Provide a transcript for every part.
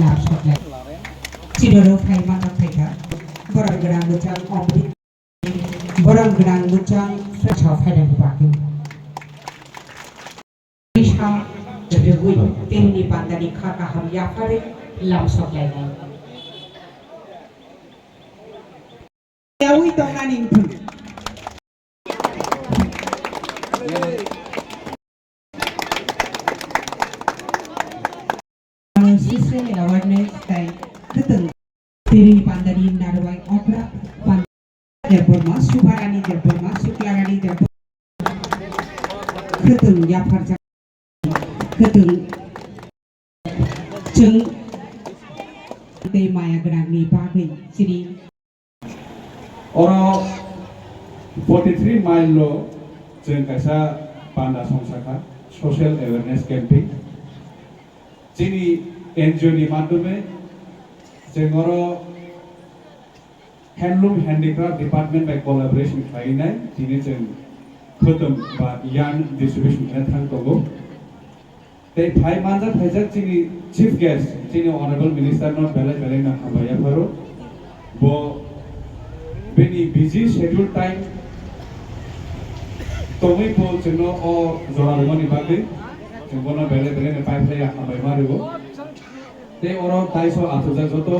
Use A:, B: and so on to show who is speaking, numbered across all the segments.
A: लाभ सकलाय चिदरो फाइ माथा फाइखा बरम गोनां गोजां अमृत बरम गोनां गोजां फ्रेसाव फायदानि बागै सा रगुइ तेमनि बान्दानि खाका हम याफारे लाभ सकलायनाय यावै दंनानि इंथुं Social awareness tay keteng tiri pandari narwai opera derborma subarani derborma suklarani derborma keteng yafarja keteng jeng tei maya genangni bagai sini
B: oro 43 mile lo jeng kaisa panda songsaka social awareness campaign jini NGO ni madhyome jengoro handloom handicraft department by collaboration khlainai jini jeng khotom ba yarn distribution kha thangtogo tei phai manja phaijak jini chief guest jini honorable minister not belai belai na habaya pharo bo beni busy schedule time tomai po jeno o jora mani bage jengona belai belai na pai phai habai marugo te oro taiso atuja joto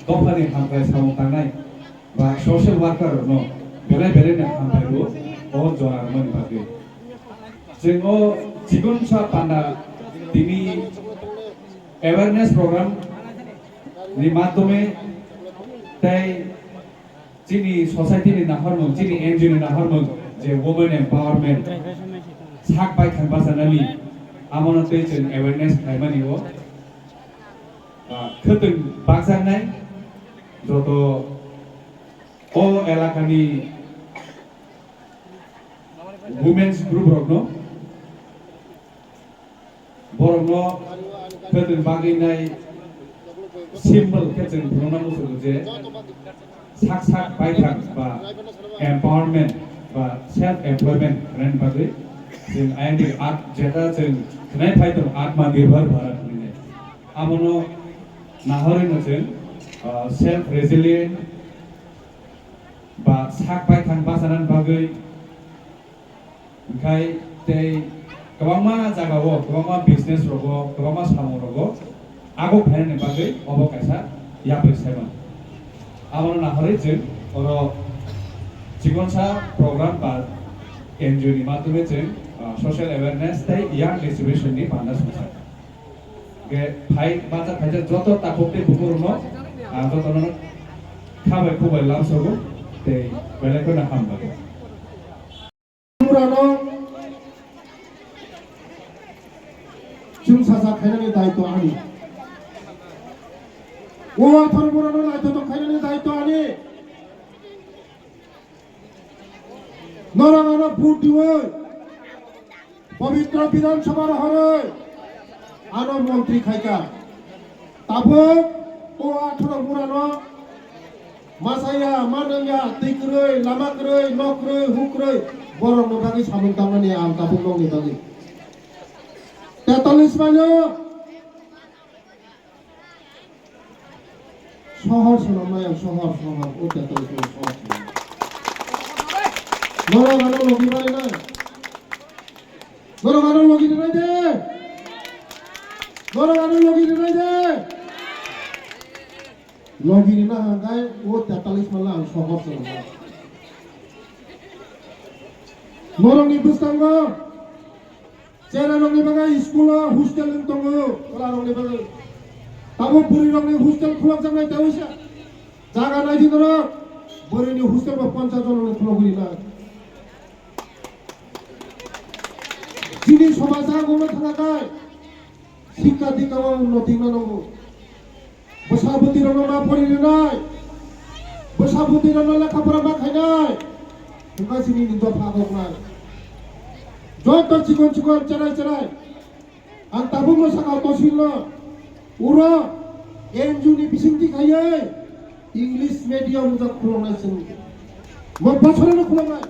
B: dofani hamkai samung tangnai ba social worker no belai belai na hambai o jora mani bage jengo jigon sa panda tini awareness program ni madhyome tai jini society ni nahormung jini NGO ni nahormung je women empowerment sak bai thangba sanali amono te jen awareness khaimani o keteng baksanai joto o elakani women's group rokno borokno keteng baginai symbol keteng prona musul je sak sak baithang ba empowerment ba self employment ren bagai jeng ayani art jeta jeng knai phaitong atma nirbhar bharat ni amono nahorin jeng self resilient ba sak baithang basanan bagai kai tei kwbangma jagao kwbangma business rogo kwbangma samung rogo ago phainani bagai obo kaisa yapai saiman amono nahore jeng oro jigonsa program ba NGO ni madhyome jeng social awareness tei young distribution ni panda songsak ge phai baja phaija joto tapokte bukuruno joto no khabai khubai lamsogo tei belai ko na hamba
C: murano chung sasa khainani daitto ani o athor murano daitto to khainani daitto ani নরনানা vote দিবে পবিত্র বিধানসভার হরে আনো মন্ত্রী খাইকা তাবো ও 18 মুরানো মাসাইয়া মানঙ্গা তিকরই লামাকরই নকরই হুকরই বড় নগাগি সামন্তামানি আম তাবো নংনি বাগি 43 mile শহর শহর শহর শহর ও 43 মাইল শহর নরগানো লগি পারে না নরগানো লগি নাই দে নরগানো লগি নাই দে লগি না হাঙ্গাই ও 43 মালা শহর শহর নরংনি বুস্তাঙ্গ চেরা রংনি বাগা স্কুল হোস্টেল দङ ওলা রংনি বাগা তাবো পুরি রংনি হোস্টেল খুলাক জানাই তাইসা জায়গা নাই দিন র বরিনি হোস্টেল 50 জন খুলগি না যিনি সমাজ আগমন থাকায় শিক্ষা দীক্ষা উন্নতি মানব বসাবতী রঙা পড়িলে নাই বসাবতী রঙা লেখাপড়া মা খাই নাই তোমরা যিনি দফা হোক নাই যত চিকন চিকন চেরাই চেরাই আর তাবো মশাকাও তসিল উড়ো এনজুনি বিসিংটি খাইয়ে ইংলিশ মিডিয়াম যা খুলনাইছেন মো বছরে খুলনাই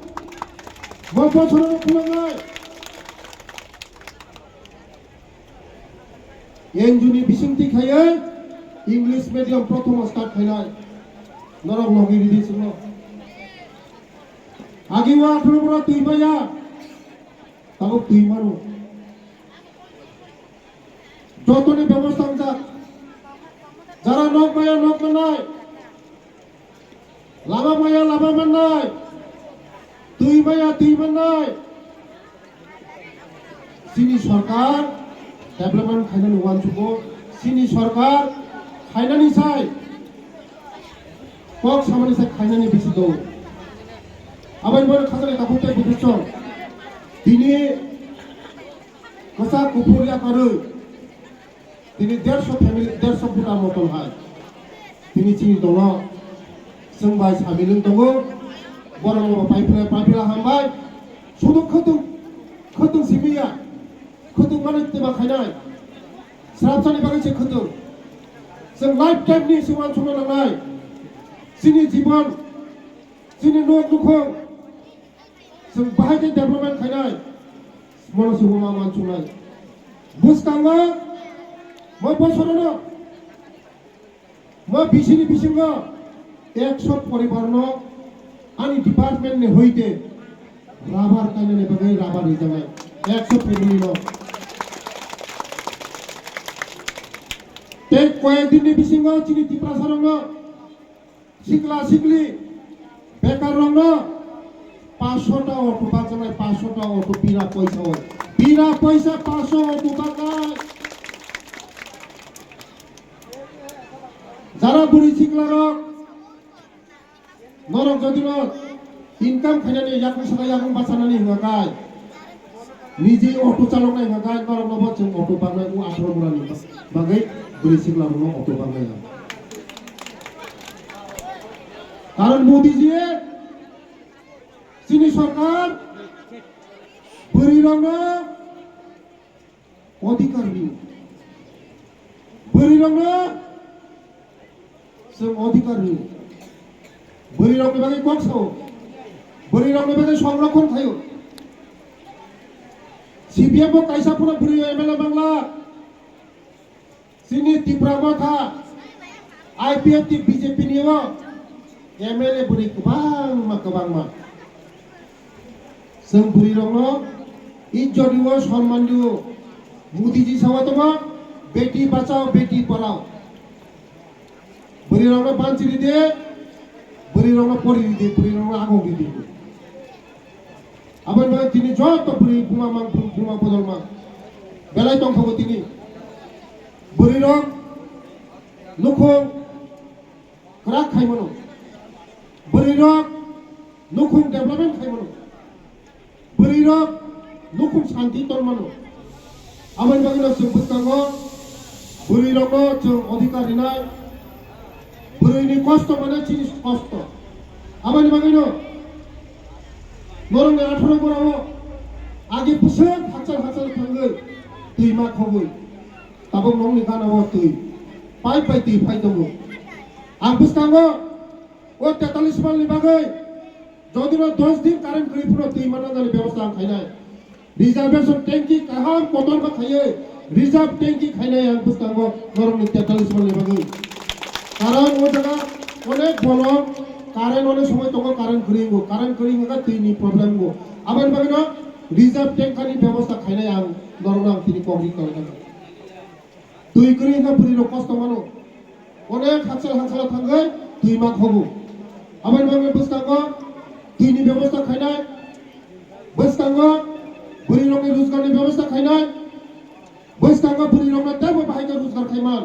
C: মো বছরে খুলনাই एनजुनि बिसिंथि खायो इंलिश मीडियम प्रथम स्टार्ट खायनाय नरक नगि रिदि सुनो आगिवा 18 बरा तुइबाया ताबो तुइमानो যতনি ব্যবস্থা যাক যারা নক মায়া নক মানায় লাভা মায়া লাভা মানায় তুই মায়া তুই মানায় চিনি সরকার ডেভেলপমেন্ট খাইনানি ওয়ান চুকো চিনি সরকার খাইনানি চাই কক সামানি চাই খাইনানি বেশি দৌ আবার বলে খাজানি কাকুতে বুঝছ তিনি কসা কুপুরিয়া করে তিনি 150 ফ্যামিলি 150 ফুটা মতন হয় তিনি চিনি দङ जों बाय सामिलुं दङ बरं पाइपला हामबाय सुदु खोदों सिबिया खोदों माने तेबा खायनाय स्राबसानि बागै से खोदों जों लाइफ टाइमनि सिमान सुनो लांनाय जोंनि जीवन जोंनि न' नुखौ जों बाहायदों डेभेलपमेन्ट खायनाय मनसु मा मानसुनाय बुसकाङा मा बसरनो मा बिसिनि बिसिङा 100 परिवारनो आनि डिपार्टमेंट ने होइते राबार कायनानि बागै राबार होइजानाय 100 फेमिलिनो ते कयेकदिननि बिसिङा चिनि तिप्रासारनो सिक्ला सिक्ली बेकारनो 500 टा अटो बाजानाय 500 टा अटो बिना पैसा 500 अटो बाजानाय যারা বুড়ি শিখলারক নরক যদিন ইনকাম খাইনানি ইয়াকুং সাকা ইয়াকুং বাসানানি হিঙাকাই নিজে অটো চালকনাय হিঙাকাই নরক নব जों অটো बांनाय उ 18 मुरानि बागै बुড়ি শিখলারनो অটো बांनाय কারণ মোদিজিয়ে চিনি সরকার বুড়িরনো অধিকার দিও বুড়িরনো जों अधिकार होयो बोरिरावनि बागै गखसाव बोरिरावनि बागै संरक्षण खायो सिपिएम कायसाफोरा बोरि एमएलए बांला जोंनि तिप्रामा था आईपीएफ टी बीजेपी नि एमएलए बोरि गोबां मा जों बोरिरावनो इज्जत दियो सम्मान दियो मोदीजी सावातमा बेटी बचाओ बेटी पढ़ाओ बोरिरावनो बानचिरि दे बोरिरावनो परिरि दे बोरिरावनो आगं दे आबाद बागै तिनि जत बोरि बुमा बदलमा बेलाय दंखाबो तिनि बोरिराव नुखुं क्राक खायमनो बोरिराव नुखुं डेभेलपमेन्ट खायमनो बोरिराव नुखुं शान्ति तनमानो आबाद बागैनो जों बुसकाङो बोरिरावनो जों अधिकार होनाय बोरैनि कष्ट माने जिनिस कष्ट आबादनि बागैनो नरंनि 18 बराव आगे बोसोर हाचार थांगोन दैमा खबै दाबो नंनि गानाव दै पाइप दै फाय दङ आं बुसकाङो ओ 43 मालनि बागै जदिनो 10 दिन कारेन्ट गैफोराव दैमा नांगौनि बेबस्था आं खायनाय रिजार्वेशन टेंकी काहाम कतन बा खायो रिजार्व टेंकी खायनाय आं बुसकाङो नरंनि 43 मालनि बागै कारण वो जगह अनेक बोलो कारण अनेक समय तो कारण करेंगे तीनी प्रॉब्लम को अब इन बागै रिजर्व टैंक का व्यवस्था खाने आं नरना तीनी कंक्रीट करना तुई करेंगे बुरी लोग कष्ट मानो अनेक हासल थांगे तुई मा खबो अब इन बागै बुसकाङो तीनी व्यवस्था खाने बुसकाङो बुरी लोग ने रोजगार की व्यवस्था खाने बुसकाङो बुरी लोग ने तब बाहाय रोजगार खायमान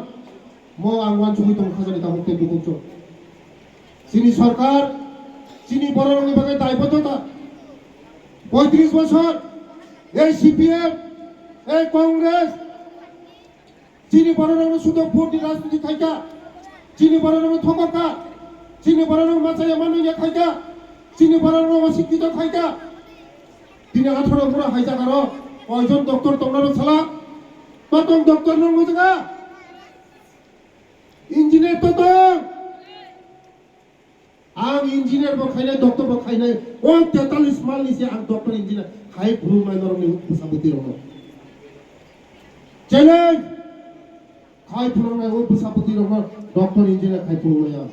C: मो आंगवान सुबुं दं खाजानि दामुते दुखुचो चिनि सरकार चिनि बररंनि बागै दायबद्धता 35 বছর এই সিপিএম এই কংগ্রেস চিনি বররং শুধু ভোট রাজনীতি খাইকা চিনি বররং ঠকা চিনি বররং মাছায়া মানুয়া খাইকা চিনি বররং অশিক্ষিত খাইকা দিনে 18 পুরা হাইজা কারো কয়জন ডক্টর তংনার ছালা কতং ডক্টর নং জায়গা इंजीनियर तो आं इंजीनियर बखायनाय डॉक्टर बखायनाय ओ 43 मालनि से आं डॉक्टर इंजीनियर हाय भुल माइनरनि मुसाबति रनो challenge hai phulangna o busapati rong doctor engineer khai phulungya